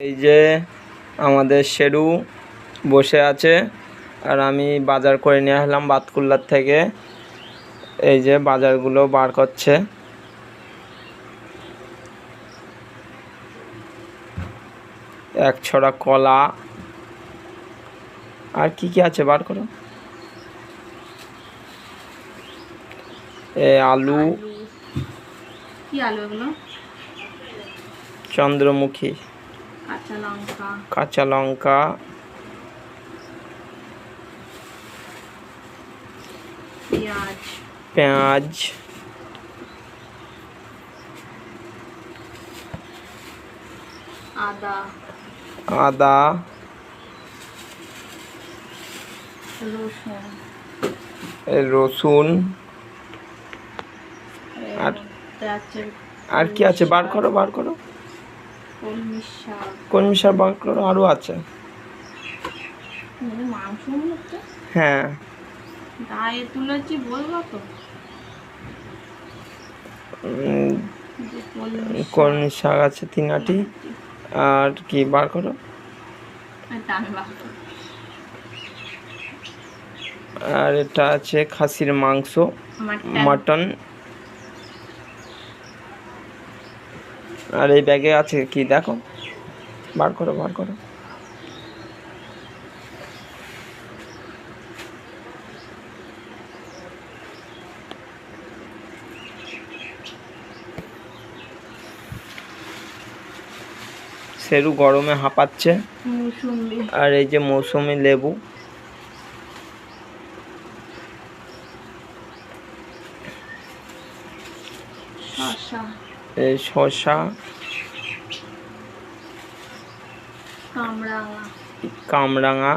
এই যে আমাদের শেরু বসে আছে আর আমি বাজার করে নিয়ে আসলাম বাতকুল্লার থেকে। এই যে বাজারগুলো বার করছে। এক ছড়া কলা আর কি কি আছে বার করো। আলু, কি আলু এগুলো? চন্দ্রমুখী, কাঁচা লঙ্কা, পেঁয়াজ, আদা, রসুন আর কি আছে বার করো কলমি শাক বার করো। আরও আছে। হ্যাঁ, কলমি শাক আছে 3 আটি। আর কি বার করো। আর এটা আছে খাসির মাংস, মাটন। আর এই ব্যাগে আছে কি দেখো, বার করো। শেরু গরমে হাঁপাচ্ছে। আর এই যে মৌসুমি লেবু, এই শসা, কামরাঙা,